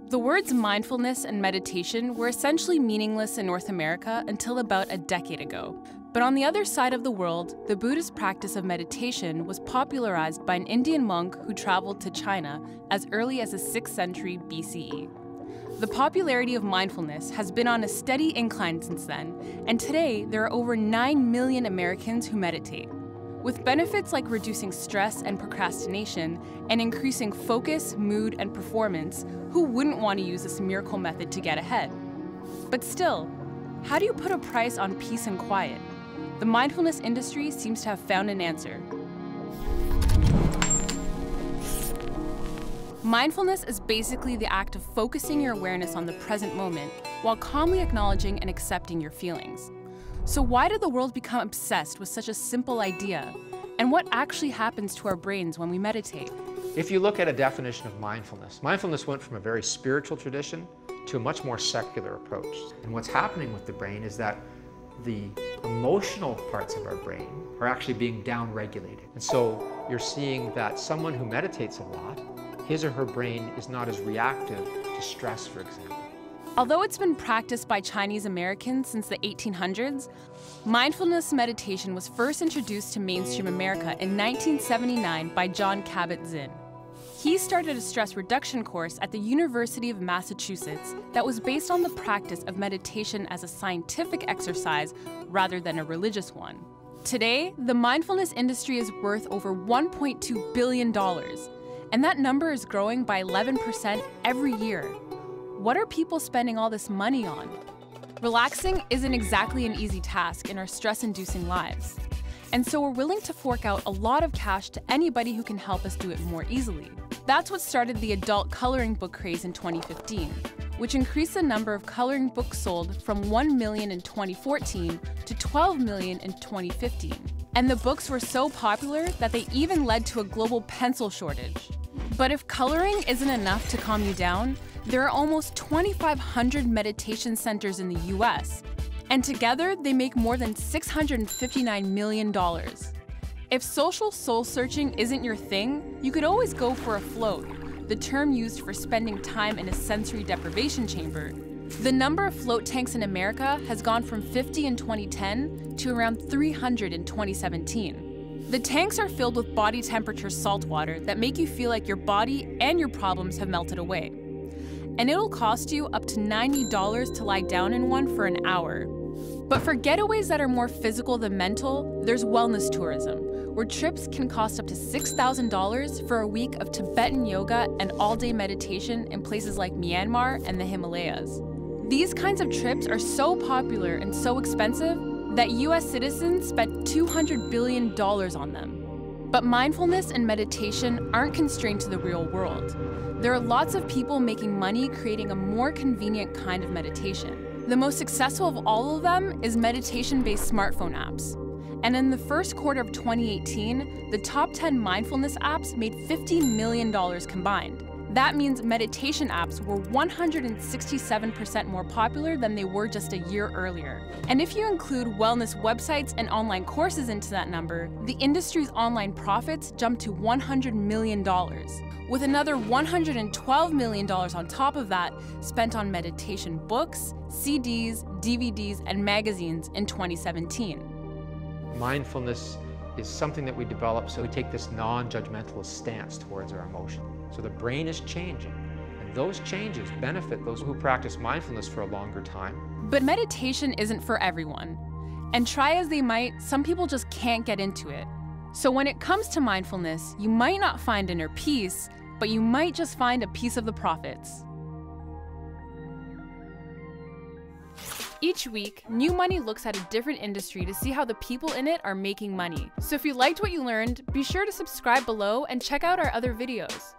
The words mindfulness and meditation were essentially meaningless in North America until about a decade ago. But on the other side of the world, the Buddhist practice of meditation was popularized by an Indian monk who traveled to China as early as the 6th century BCE. The popularity of mindfulness has been on a steady incline since then, and today there are over 9 million Americans who meditate. With benefits like reducing stress and procrastination and increasing focus, mood, and performance, who wouldn't want to use this miracle method to get ahead? But still, how do you put a price on peace and quiet? The mindfulness industry seems to have found an answer. Mindfulness is basically the act of focusing your awareness on the present moment while calmly acknowledging and accepting your feelings. So why did the world become obsessed with such a simple idea? And what actually happens to our brains when we meditate? If you look at a definition of mindfulness, mindfulness went from a very spiritual tradition to a much more secular approach. And what's happening with the brain is that the emotional parts of our brain are actually being down-regulated. And so you're seeing that someone who meditates a lot, his or her brain is not as reactive to stress, for example. Although it's been practiced by Chinese Americans since the 1800s, mindfulness meditation was first introduced to mainstream America in 1979 by John Kabat-Zinn. He started a stress reduction course at the University of Massachusetts that was based on the practice of meditation as a scientific exercise rather than a religious one. Today, the mindfulness industry is worth over $1.2 billion, and that number is growing by 11% every year. What are people spending all this money on? Relaxing isn't exactly an easy task in our stress-inducing lives. And so we're willing to fork out a lot of cash to anybody who can help us do it more easily. That's what started the adult coloring book craze in 2015, which increased the number of coloring books sold from 1 million in 2014 to 12 million in 2015. And the books were so popular that they even led to a global pencil shortage. But if coloring isn't enough to calm you down, there are almost 2,500 meditation centers in the US, and together they make more than $659 million. If social soul-searching isn't your thing, you could always go for a float, the term used for spending time in a sensory deprivation chamber. The number of float tanks in America has gone from 50 in 2010 to around 300 in 2017. The tanks are filled with body temperature salt water that make you feel like your body and your problems have melted away. And it'll cost you up to $90 to lie down in one for an hour. But for getaways that are more physical than mental, there's wellness tourism, where trips can cost up to $6,000 for a week of Tibetan yoga and all-day meditation in places like Myanmar and the Himalayas. These kinds of trips are so popular and so expensive that US citizens spent $200 billion on them. But mindfulness and meditation aren't constrained to the real world. There are lots of people making money creating a more convenient kind of meditation. The most successful of all of them is meditation-based smartphone apps. And in the first quarter of 2018, the top 10 mindfulness apps made $50 million combined. That means meditation apps were 167% more popular than they were just a year earlier. And if you include wellness websites and online courses into that number, the industry's online profits jumped to $100 million, with another $112 million on top of that spent on meditation books, CDs, DVDs, and magazines in 2017. Mindfulness is something that we develop so we take this non-judgmentalist stance towards our emotion. So the brain is changing, and those changes benefit those who practice mindfulness for a longer time. But meditation isn't for everyone. And try as they might, some people just can't get into it. So when it comes to mindfulness, you might not find inner peace, but you might just find a piece of the profits. Each week, New Money looks at a different industry to see how the people in it are making money. So if you liked what you learned, be sure to subscribe below and check out our other videos.